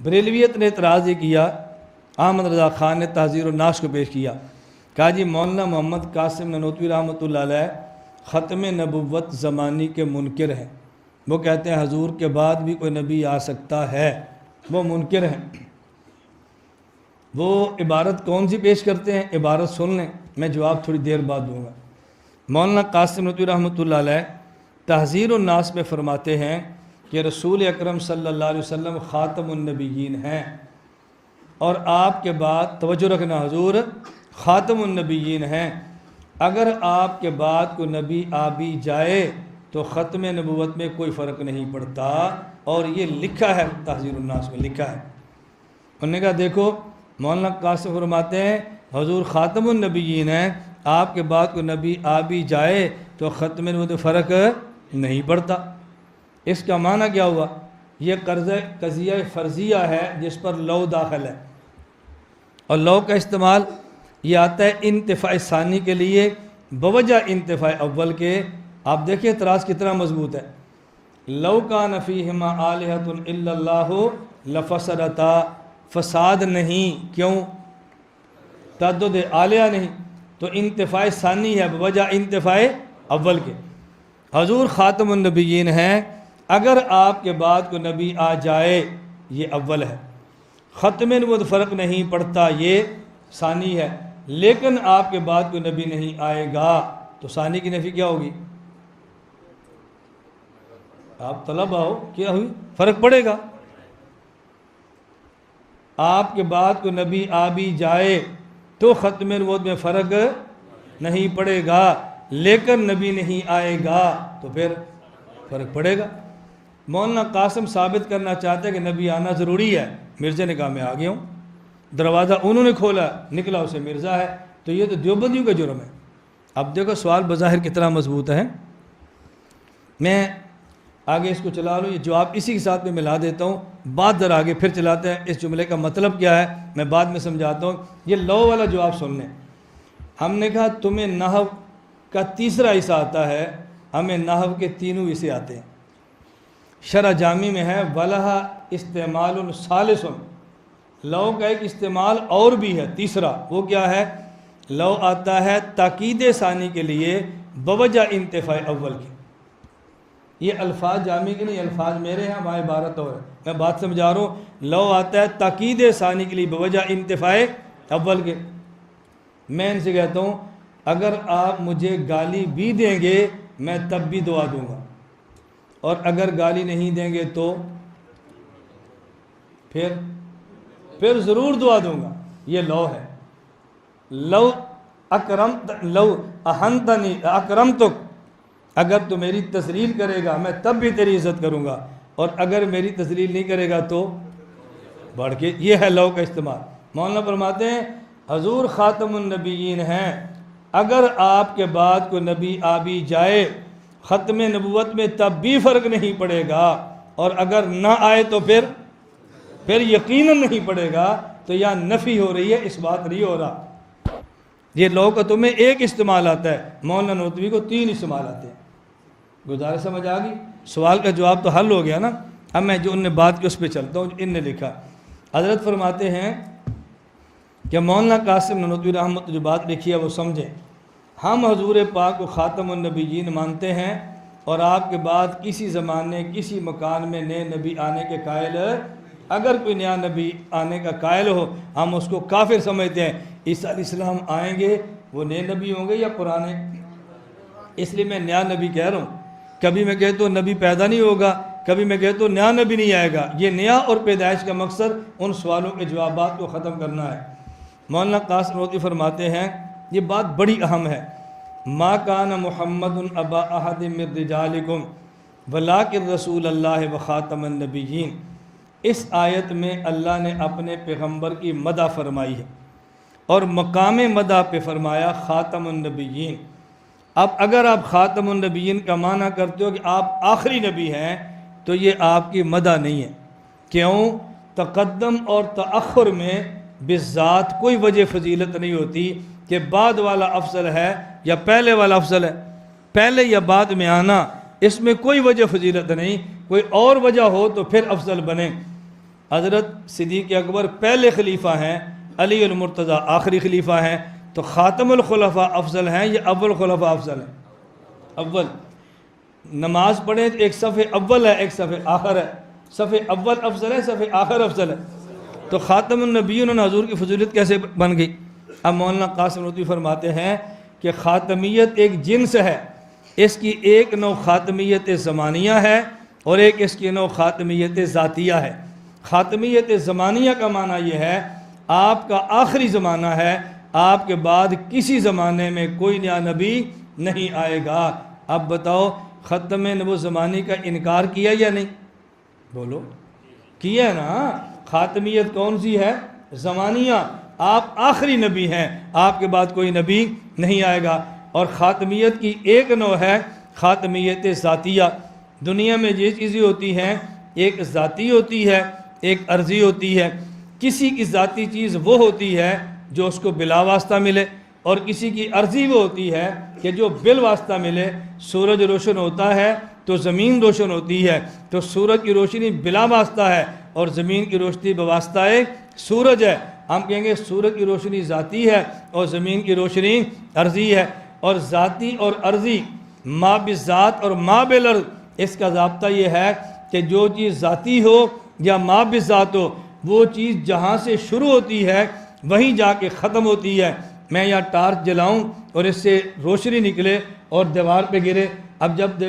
بریلویت نے اعتراض یہ کیا، احمد رضا خان نے تحذیر الناس کو پیش کیا، کہا جی مولانا محمد قاسم نانوتوی رحمۃ اللہ علیہ ختم نبوت زمانی کے منکر ہیں، وہ کہتے ہیں حضور کے بعد بھی کوئی نبی آ سکتا ہے، وہ منکر ہیں۔ وہ عبارت کون سی پیش کرتے ہیں؟ عبارت سن لیں، میں جواب تھوڑی دیر بعد دوں گا۔ مولانا قاسم نانوتوی رحمۃ اللہ علیہ تحذیر الناس میں فرماتے ہیں کہ رسول اکرم صلی اللہ علیہ وسلم خاتم النبیین ہیں، اور آپ کے بعد توجہ رکھنا حضور خاتم النبیین ہیں، اگر آپ کے بعد کوئی نبی آ بھی جائے تو ختم نبوت میں کوئی فرق نہیں پڑتا، اور یہ لکھا ہے تحذیر الناس میں لکھا ہے۔ انہوں نے کہا دیکھو مولانا قاسم فرماتے ہیں حضور خاتم النبیین ہیں، آپ کے بعد کوئی نبی آ بھی جائے تو ختم نبوت میں فرق نہیں پڑتا۔ اس کا معنی کیا ہوا؟ یہ قضیہ فرضیہ ہے جس پر لو داخل ہے، اور لو کا استعمال یہ آتا ہے انتفاع ثانی کے لیے بوجہ انتفاع اول کے۔ آپ دیکھیں اعتراض کتنا مضبوط ہے، لو کان فیہما آلہۃ الا اللہ لفسدتا، فساد نہیں، کیوں؟ تعدد آلیہ نہیں، تو انتفاع ثانی ہے بوجہ انتفاع اول کے۔ حضور خاتم النبیین ہیں، اگر آپ کے بعد کوئی نبی آ جائے یہ اول ہے، ختم نبوت فرق نہیں پڑتا یہ ثانی ہے، لیکن آپ کے بعد کوئی نبی نہیں آئے گا تو ثانی کی نفی کیا ہوگی؟ آپ طلبہ ہو، کیا ہوئی؟ فرق پڑے گا۔ آپ کے بعد کوئی نبی آ بھی جائے تو ختم نبوت میں فرق نہیں پڑے گا، لیکن نبی نہیں آئے گا تو پھر فرق پڑے گا۔ مولانا قاسم ثابت کرنا چاہتے ہیں کہ نبی آنا ضروری ہے، مرزا نے کہا میں آ گیا ہوں، دروازہ انہوں نے کھولا، نکلا اسے مرزا ہے، تو یہ تو دیوبندیوں کا جرم ہے۔ اب دیکھو سوال بظاہر کتنا مضبوط ہے، میں آگے اس کو چلا لوں، یہ جواب اسی کے ساتھ میں ملا دیتا ہوں، بات ذرا آگے پھر چلاتے ہیں، اس جملے کا مطلب کیا ہے میں بعد میں سمجھاتا ہوں۔ یہ لو والا جواب سن لیں۔ ہم نے کہا تمہیں نحو کا تیسرا حصہ آتا ہے، ہمیں نحو کے تینوں حصے آتے ہیں۔ شرح جامی میں ہے وَلَهَا استعمال ثالث، لو کا ایک استعمال اور بھی ہے تیسرا، وہ کیا ہے؟ لو آتا ہے تاکید ثانی کے لیے بوجہ انتفاع اول کے۔ یہ الفاظ جامی کے نہیں، الفاظ میرے ہیں، وہاں عبارت اور ہے، میں بات سمجھا رہا ہوں۔ لو آتا ہے تاکید ثانی کے لیے بوجہ انتفاع اول کے۔ میں ان سے کہتا ہوں اگر آپ مجھے گالی بھی دیں گے میں تب بھی دعا دوں گا، اور اگر گالی نہیں دیں گے تو پھر ضرور دعا دوں گا۔ یہ لو ہے۔ لو اہنتنی اکرمتک، اگر تو میری تذلیل کرے گا میں تب بھی تیری عزت کروں گا، اور اگر میری تذلیل نہیں کرے گا تو بڑھ کے۔ یہ ہے لو کا استعمال۔ مولانا فرماتے ہیں حضور خاتم النبیین ہیں، اگر آپ کے بعد کوئی نبی آ بھی جائے ختم نبوت میں تب بھی فرق نہیں پڑے گا، اور اگر نہ آئے تو پھر یقیناً نہیں پڑے گا۔ تو یہاں نفی ہو رہی ہے، اس بات نہیں ہو رہا۔ یہ لو کا تمہیں ایک استعمال آتا ہے، مولانا نانوتوی کو 3 استعمال آتے ہیں۔ گزارش سمجھ آ گئی؟ سوال کا جواب تو حل ہو گیا نا۔ اب میں جو ان نے بات کی اس پہ چلتا ہوں جو ان نے لکھا۔ حضرت فرماتے ہیں کہ مولانا قاسم نانوتوی رحمۃ جو بات لکھی ہے وہ سمجھیں، ہم حضور پاک کو خاتم النبیین مانتے ہیں، اور آپ کے بعد کسی زمانے کسی مکان میں نئے نبی آنے کے قائل، اگر کوئی نیا نبی آنے کا قائل ہو ہم اس کو کافر سمجھتے ہیں۔ عیسیٰ علیہ السلام آئیں گے وہ نئے نبی ہوں گے یا پرانے؟ اس لیے میں نیا نبی کہہ رہا ہوں۔ کبھی میں کہتا ہوں نبی پیدا نہیں ہوگا، کبھی میں کہتا ہوں نیا نبی نہیں آئے گا۔ یہ نیا اور پیدائش کا مقصد ان سوالوں کے جوابات کو ختم کرنا ہے۔ مولانا قاسم نانوتوی فرماتے ہیں یہ بات بڑی اہم ہے، ما کان محمد ابا احد من رجالکم ولکن رسول اللہ و خاتم النبیین۔ اس آیت میں اللہ نے اپنے پیغمبر کی مدح فرمائی ہے، اور مقام مدح پہ فرمایا خاتم النبیین۔ اب اگر آپ خاتم النبیین کا معنی کرتے ہو کہ آپ آخری نبی ہیں تو یہ آپ کی مدح نہیں ہے۔ کیوں؟ تقدم اور تأخر میں بالذات کوئی وجہ فضیلت نہیں ہوتی کہ بعد والا افضل ہے یا پہلے والا افضل ہے، پہلے یا بعد میں آنا اس میں کوئی وجہ فضیلت نہیں، کوئی اور وجہ ہو تو پھر افضل بنے۔ حضرت صدیق اکبر پہلے خلیفہ ہیں، علی المرتضیٰ آخری خلیفہ ہیں، تو خاتم الخلفاء افضل ہیں یا اول خلفاء افضل ہیں؟ اول۔ نماز پڑھیں تو ایک صف اول ہے، ایک صف آخر ہے، صف اول افضل ہے، صف آخر افضل ہے، تو خاتم النبیین حضور کی فضیلت کیسے بن گئی؟ اب مولانا قاسم نانوتوی فرماتے ہیں کہ خاتمیت ایک جنس ہے، اس کی ایک نوع خاتمیت زمانیہ ہے اور ایک اس کی نوع خاتمیت ذاتیہ ہے۔ خاتمیت زمانیہ کا معنی یہ ہے آپ کا آخری زمانہ ہے، آپ کے بعد کسی زمانے میں کوئی نیا نبی نہیں آئے گا۔ اب بتاؤ ختم نبوت زمانی کا انکار کیا یا نہیں؟ بولو کیا نا۔ خاتمیت کون سی ہے؟ زمانیہ، آپ آخری نبی ہیں، آپ کے بعد کوئی نبی نہیں آئے گا۔ اور خاتمیت کی ایک نوع ہے خاتمیت ذاتیہ۔ دنیا میں یہ چیزیں ہوتی ہیں، ایک ذاتی ہوتی ہے، ایک عرضی ہوتی ہے۔ کسی کی ذاتی چیز وہ ہوتی ہے جو اس کو بلا واسطہ ملے، اور کسی کی عرضی وہ ہوتی ہے کہ جو بال واسطہ ملے۔ سورج روشن ہوتا ہے تو زمین روشن ہوتی ہے، تو سورج کی روشنی بلا واسطہ ہے اور زمین کی روشنی بواسطہ سورج ہے۔ ہم کہیں گے سورج کی روشنی ذاتی ہے اور زمین کی روشنی عرضی ہے۔ اور ذاتی اور عرضی، ما بالذات اور ما بالعرض، اس کا ضابطہ یہ ہے کہ جو چیز ذاتی ہو یا ما بالذات ہو، وہ چیز جہاں سے شروع ہوتی ہے وہیں جا کے ختم ہوتی ہے۔ میں یا ٹارچ جلاؤں اور اس سے روشنی نکلے اور دیوار پہ گرے، اب جب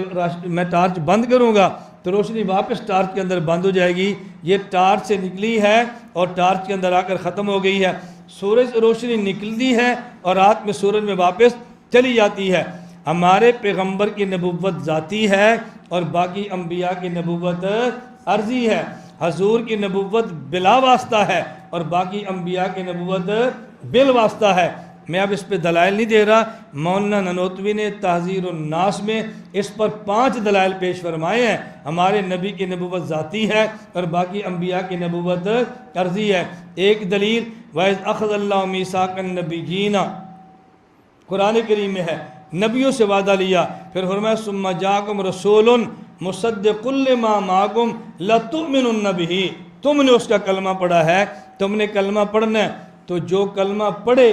میں ٹارچ بند کروں گا تو روشنی واپس ٹارچ کے اندر بند ہو جائے گی۔ یہ ٹارچ سے نکلی ہے اور ٹارچ کے اندر آ کر ختم ہو گئی ہے۔ سورج سے روشنی نکلتی ہے اور رات میں سورج میں واپس چلی جاتی ہے۔ ہمارے پیغمبر کی نبوت ذاتی ہے اور باقی انبیاء کی نبوت عرضی ہے۔ حضور کی نبوت بلا واسطہ ہے اور باقی انبیاء کی نبوت بال واسطہ ہے۔ میں اب اس پہ دلائل نہیں دے رہا، مولانا نانوتوی نے تحذیر الناس میں اس پر 5 دلائل پیش فرمائے ہیں۔ ہمارے نبی کی نبوت ذاتی ہے اور باقی انبیاء کی نبوت عرضی ہے۔ ایک دلیل وَإِذْ أَخَذَ اللَّهُ مِيثَاقَ النَّبِيِّينَ، قرآن کریم میں ہے، نبیوں سے وعدہ لیا، پھر فرمایا ثُمَّ جَاءَكُمْ رَسُولٌ مُصَدِّقٌ لِمَا مَعَكُمْ لَتُؤْمِنُنَّ بِهِ۔ تم نے اس کا کلمہ پڑھا ہے، تم نے کلمہ پڑھنا ہے، تو جو کلمہ پڑھے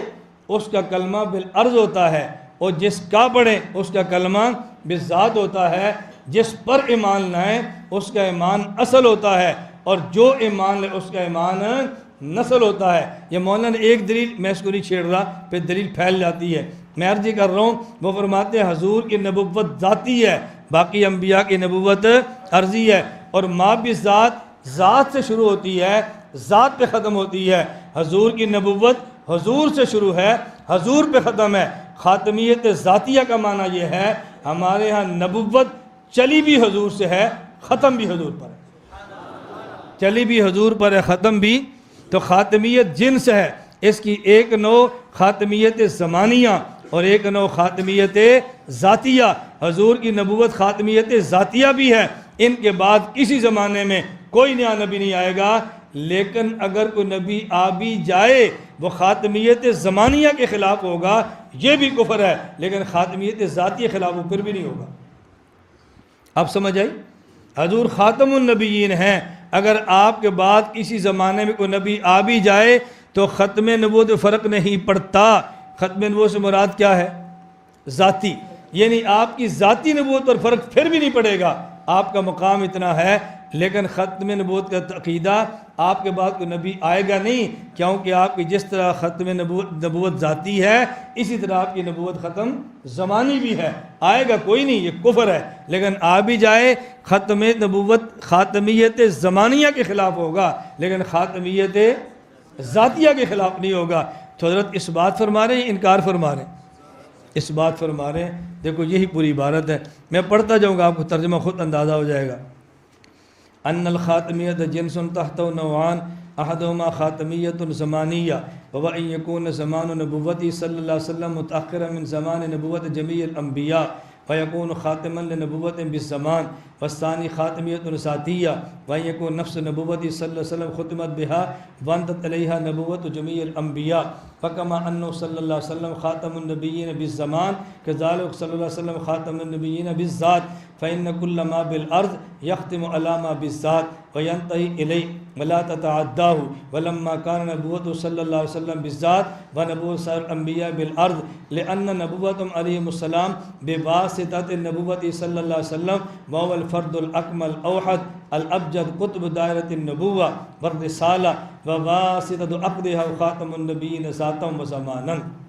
اس کا کلمہ بالعرض ہوتا ہے، اور جس کا پڑھے اس کا کلمہ بالذات ہوتا ہے۔ جس پر ایمان لائیں اس کا ایمان اصل ہوتا ہے، اور جو ایمان لے اس کا ایمان نسل ہوتا ہے۔ یہ مولانا نے ایک دلیل، میں اس کو نہیں چھیڑ رہا، پھر دلیل پھیل جاتی ہے۔ میں عرض کر رہا ہوں، وہ فرماتے ہیں حضور کی نبوت ذاتی ہے، باقی انبیاء کی نبوت عرضی ہے، اور ما بالذات ذات سے شروع ہوتی ہے، ذات پہ ختم ہوتی ہے۔ حضور کی نبوت حضور سے شروع ہے، حضور پہ ختم ہے۔ خاتمیت ذاتیہ کا معنی یہ ہے ہمارے ہاں نبوت چلی بھی حضور سے ہے، ختم بھی حضور پر ہے، چلی بھی حضور پر ہے، ختم بھی۔ تو خاتمیت جنس ہے، اس کی ایک نوع خاتمیت زمانیہ اور ایک نوع خاتمیت ذاتیہ۔ حضور کی نبوت خاتمیت ذاتیہ بھی ہے، ان کے بعد کسی زمانے میں کوئی نیا نبی نہیں آئے گا۔ لیکن اگر کوئی نبی آ بھی جائے وہ خاتمیت زمانیہ کے خلاف ہوگا، یہ بھی کفر ہے، لیکن خاتمیت ذاتیہ کے خلاف وہ پھر بھی نہیں ہوگا۔ اب سمجھ آئی؟ حضور خاتم النبیین ہیں، اگر آپ کے بعد کسی زمانے میں کوئی نبی آ بھی جائے تو ختم نبوت فرق نہیں پڑتا۔ ختم نبوت سے مراد کیا ہے؟ ذاتی، یعنی آپ کی ذاتی نبوت پر فرق پھر بھی نہیں پڑے گا، آپ کا مقام اتنا ہے۔ لیکن ختم نبوت کا عقیدہ آپ کے بعد کوئی نبی آئے گا نہیں، کیونکہ آپ کی جس طرح ختم نبوت ذاتی ہے اسی طرح آپ کی نبوت ختم زمانی بھی ہے۔ آئے گا کوئی نہیں، یہ کفر ہے، لیکن آ بھی جائے ختم نبوت خاتمیت زمانیہ کے خلاف ہوگا، لیکن خاتمیت ذاتیہ کے خلاف نہیں ہوگا۔ تو حضرت اس بات فرما رہے ہیں، انکار فرما رہے ہیں؟ اس بات فرما رہے ہیں۔ دیکھو یہی پوری عبارت ہے، میں پڑھتا جاؤں گا، آپ کو ترجمہ خود اندازہ ہو جائے گا۔ ان الخاتمیت جنس تحت نوعان احدهما خاتمیت زمانیہ وهو ان يكون زمان نبوته صلی اللہ علیہ وسلم متأخرا من زمان نبوت جميع الانبیاء فيكون خاتما لنبوت بالزمان والثانی خاتمیت ذاتیہ وأن يكون نفس نبوتی صلی اللہ علیہ وسلم ختمت بها وانتت علیہا نبوت جمیع الانبیاء فکما انہ صلی اللہ علیہ وسلم خاتم النبیین بالزمان كذلك صلی اللہ علیہ وسلم خاتم النبیین بالذات فإن كل ما بالأرض يختم على ما بالذات وينتهي إليه ولا تتعداه ولما كان نبوته صلى الله عليه وسلم بالذات ونبوة سائر الأنبياء بالأرض لأن نبوتهم عليهم السلام بواسطة النبوة صلى الله عليه وسلم وهو الفرد الأكمل الأوحد الأبجد قطب دائرة النبوة والرسالة وواسطة عقدها وخاتم النبيين ذاتا وزمانا.